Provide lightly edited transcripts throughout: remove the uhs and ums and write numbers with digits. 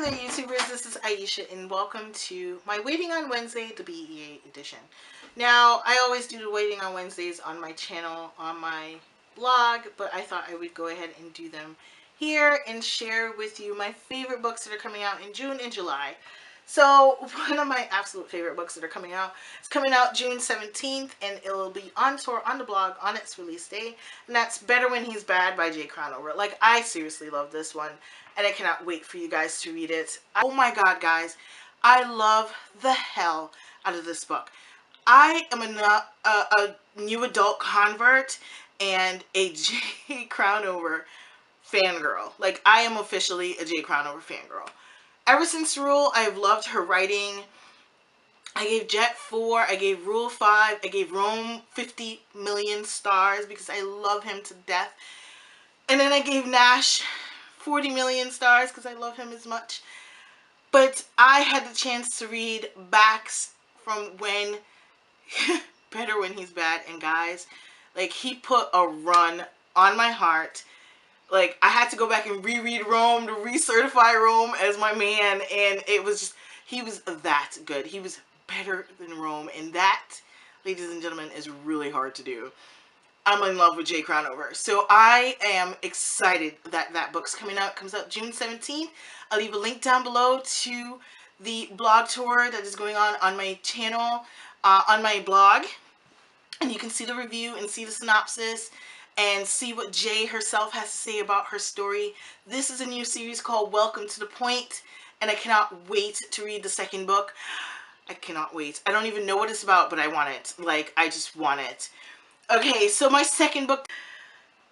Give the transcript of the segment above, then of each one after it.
there, YouTubers. This is Aisha, and welcome to my Waiting on Wednesday, the BEA edition. Now, I always do the Waiting on Wednesdays on my channel, on my blog, but I thought I would go ahead and do them here and share with you my favorite books that are coming out in June and July. So, one of my absolute favorite books that are coming out is coming out June 17th, and it'll be on tour on the blog on its release day, and that's Better When He's Bad by Jay Crownover. Like, I seriously love this one, and I cannot wait for you guys to read it. Oh my god, guys, I love the hell out of this book. I am a new adult convert and a Jay Crownover fangirl. Like, I am officially a Jay Crownover fangirl. Ever since Rule, I have loved her writing. I gave Jet 4, I gave Rule 5, I gave Rome 50 million stars because I love him to death. And then I gave Nash 40 million stars because I love him as much. But I had the chance to read backs from when Better When He's Bad, and guys, like, he put a run on my heart. Like, I had to go back and reread Rome to recertify Rome as my man, and it was just, he was that good. He was better than Rome, and that, ladies and gentlemen, is really hard to do. I'm in love with Jay Crownover, so I am excited that that book's coming out. It comes out June 17th. I'll leave a link down below to the blog tour that is going on my channel, on my blog, and you can see the review and see the synopsis and see what Jay herself has to say about her story. This is a new series called Welcome to the Point, and I cannot wait to read the second book. I cannot wait. I don't even know what it's about, but I want it. Like, I just want it. Okay, so my second book,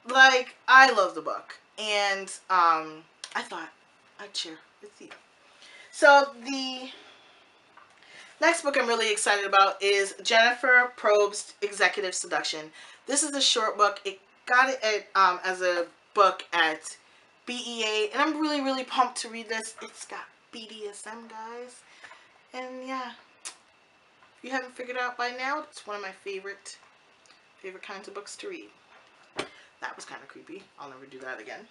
like, I love the book, and I thought I'd share with you. So the next book I'm really excited about is Jennifer Probst's Executive Seduction. This is a short book. It got it at, as a book at BEA, and I'm really pumped to read this. It's got BDSM, guys, and yeah, if you haven't figured out by now, it's one of my favorite kinds of books to read. That was kind of creepy. I'll never do that again.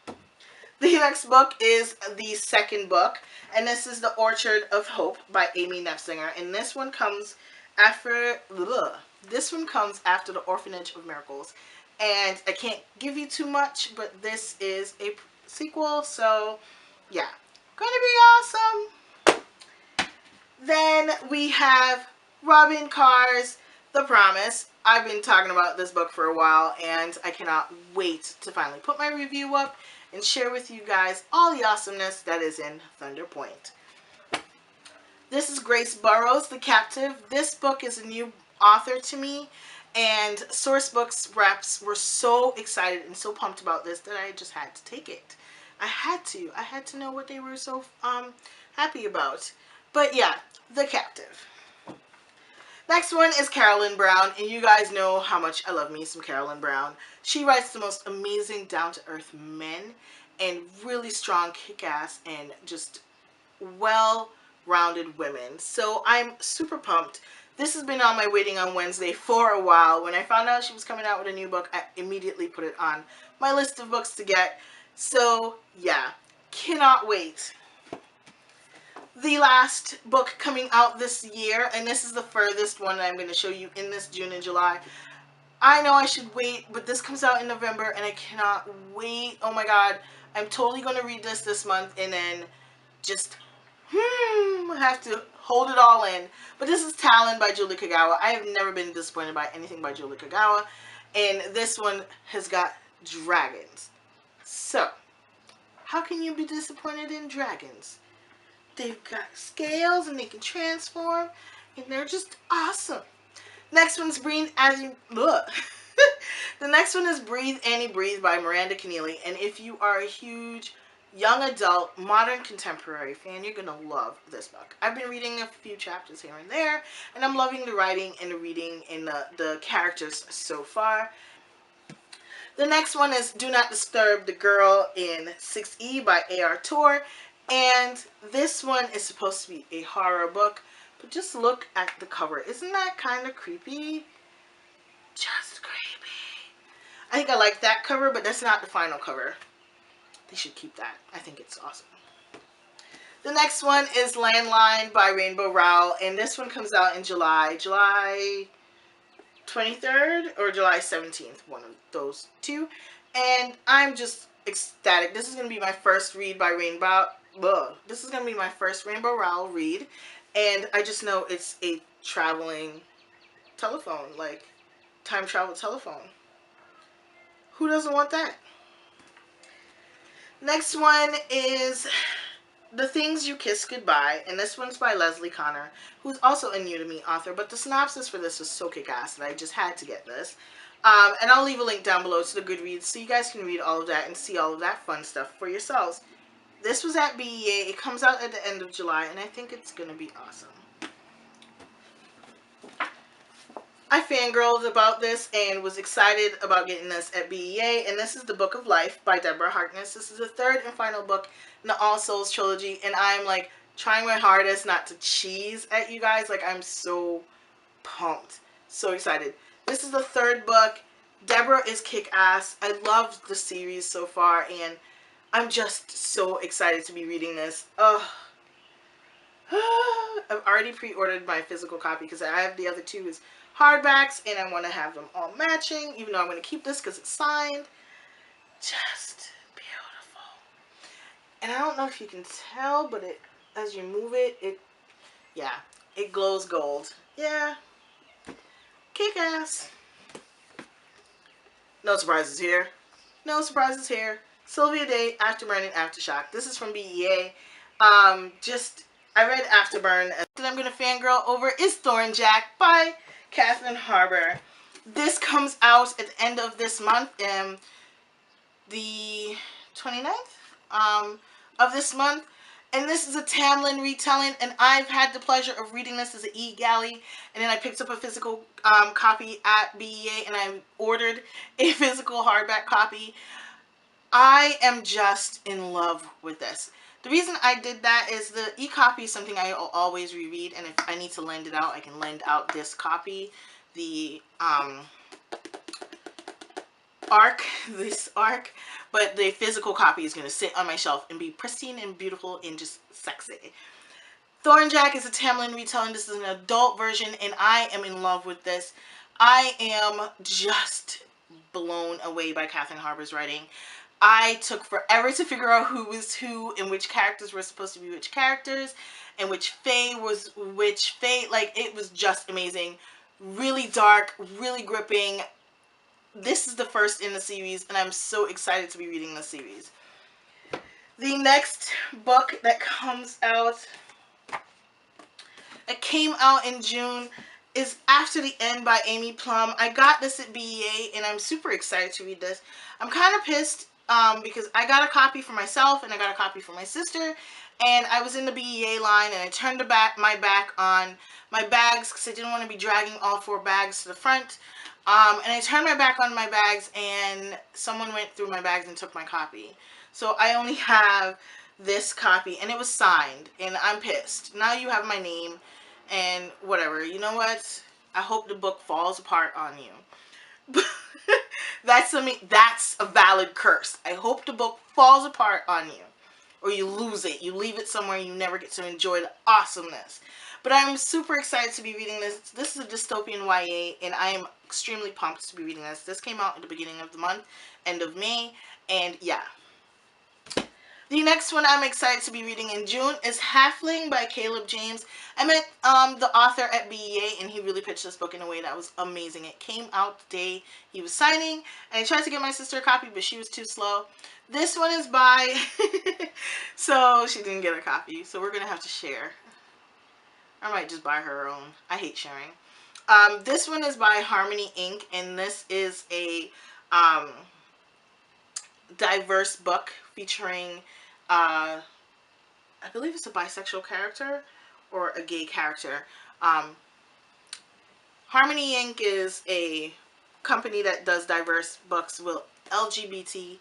The next book is the second book, and this is The Orchard of Hope by Amy Nefsinger, and this one comes after The Orphanage of Miracles. And I can't give you too much, but this is a sequel, so yeah, gonna be awesome. Then we have Robin Carr's The Promise. I've been talking about this book for a while, and I cannot wait to finally put my review up and share with you guys all the awesomeness that is in Thunder Point. This is Grace Burrows, The Captive. This book is a new author to me, and Sourcebooks reps were so excited and so pumped about this that I just had to take it. I had to know what they were so happy about. But yeah, The Captive. Next one is Carolyn Brown, and you guys know how much I love me some Carolyn Brown. She writes the most amazing down-to-earth men and really strong, kick-ass, and just well-rounded women. So I'm super pumped. This has been on my Waiting on Wednesday for a while. When I found out she was coming out with a new book, I immediately put it on my list of books to get. So yeah, cannot wait. The last book coming out this year, and this is the furthest one that I'm going to show you in this June and July. I know I should wait, but this comes out in November, and I cannot wait. Oh my god, I'm totally going to read this month, and then just have to hold it all in. But this is Talon by Julie Kagawa. I have never been disappointed by anything by Julie Kagawa, and this one has got dragons. So, how can you be disappointed in dragons? They've got scales, and they can transform, and they're just awesome. Next one's Breathe As You... The next one is Breathe, Annie, Breathe by Miranda Keneally, and if you are a huge young adult, modern contemporary fan, you're going to love this book. I've been reading a few chapters here and there, and I'm loving the writing and the reading and the characters so far. The next one is Do Not Disturb the Girl in 6E by A.R. Torre, and this one is supposed to be a horror book, but just look at the cover. Isn't that kind of creepy? Just creepy. I think I like that cover, but that's not the final cover. They should keep that. I think it's awesome. The next one is Landline by Rainbow Rowell, and this one comes out in July 23rd or July 17th, one of those two. And I'm just ecstatic. This is going to be my first read by Rainbow. This is going to be my first Rainbow Rowell read, and I just know it's a traveling telephone, like time travel telephone. Who doesn't want that? Next one is The Things You Kiss Goodbye, and this one's by Leslie Connor, who's also a new to me author, but the synopsis for this was so kick-ass that I just had to get this. And I'll leave a link down below to the Goodreads so you guys can read all of that and see all of that fun stuff for yourselves. This was at BEA. It comes out at the end of July, and I think it's going to be awesome. I fangirled about this and was excited about getting this at BEA, and this is The Book of Life by Deborah Harkness. This is the third and final book in the All Souls trilogy, and I'm like trying my hardest not to cheese at you guys. Like, I'm so pumped, so excited. This is the third book. Deborah is kick-ass. I loved the series so far, and I'm just so excited to be reading this. Ugh. I've already pre-ordered my physical copy because I have the other two as hardbacks, and I want to have them all matching, even though I'm going to keep this because it's signed. Just beautiful. And I don't know if you can tell, but it, as you move it, yeah, it glows gold. Yeah. Kick-ass. No surprises here. No surprises here. Sylvia Day, Afterburn, and Aftershock. This is from BEA. I read Afterburn. And I'm going to fangirl over is Thornjack by Catherine Harbour. This comes out at the end of this month, the 29th of this month. And this is a Tamlin retelling, and I've had the pleasure of reading this as an e-galley, and then I picked up a physical copy at BEA, and I ordered a physical hardback copy. I am just in love with this. The reason I did that is the e-copy is something I always reread, and if I need to lend it out, I can lend out this copy, the this arc, but the physical copy is going to sit on my shelf and be pristine and beautiful and just sexy. Thornjack is a Tamlin retelling. This is an adult version, and I am in love with this. I am just blown away by Catherine Harbour's writing. I took forever to figure out who was who and which characters were supposed to be which characters and which Fae was which Fae. Like, it was just amazing. Really dark, really gripping. This is the first in the series, and I'm so excited to be reading the series. The next book that comes out, it came out in June, is After the End by Amy Plum. I got this at BEA, and I'm super excited to read this. I'm kind of pissed because I got a copy for myself, and I got a copy for my sister, and I was in the BEA line, and I turned my back on my bags because I didn't want to be dragging all 4 bags to the front. And I turned my back on my bags, and someone went through my bags and took my copy. So I only have this copy, and it was signed, and I'm pissed. Now you have my name, and whatever. You know what? I hope the book falls apart on you. That's a valid curse. I hope the book falls apart on you, or you lose it. You leave it somewhere and you never get to enjoy the awesomeness. But I'm super excited to be reading this. This is a dystopian YA, and I am extremely pumped to be reading this. This came out at the beginning of the month, end of May, and yeah. The next one I'm excited to be reading in June is Halfling by Caleb James. I met the author at BEA, and he really pitched this book in a way that was amazing. It came out the day he was signing, and I tried to get my sister a copy, but she was too slow. This one is by... so she didn't get a copy, so we're going to have to share. I might just buy her own. I hate sharing. This one is by Harmony Inc., and this is a diverse book featuring, I believe it's a bisexual character or a gay character. Harmony Inc. is a company that does diverse books with LGBTQ.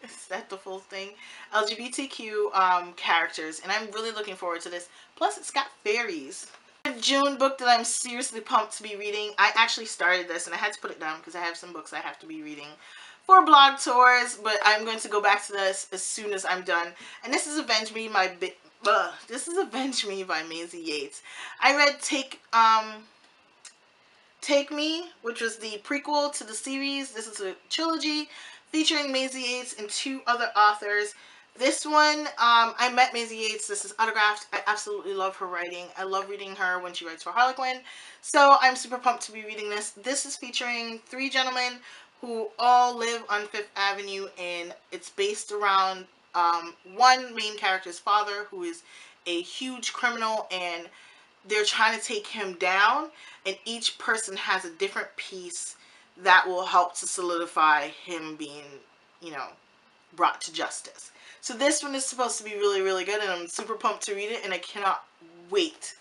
Is that the full thing? LGBTQ characters, and I'm really looking forward to this. Plus, it's got fairies. The June book that I'm seriously pumped to be reading. I actually started this, and I had to put it down because I have some books I have to be reading. for blog tours, but I'm going to go back to this as soon as I'm done. And this is Avenge Me by this is Avenge Me by Maisie Yates. I read Take Me, which was the prequel to the series. This is a trilogy featuring Maisie Yates and 2 other authors. This one, I met Maisie Yates. This is autographed. I absolutely love her writing. I love reading her when she writes for Harlequin. So I'm super pumped to be reading this. This is featuring 3 gentlemen who all live on Fifth Avenue, and it's based around one main character's father, who is a huge criminal, and they're trying to take him down, and each person has a different piece that will help to solidify him being, you know, brought to justice. So this one is supposed to be really, really good, and I'm super pumped to read it, and I cannot wait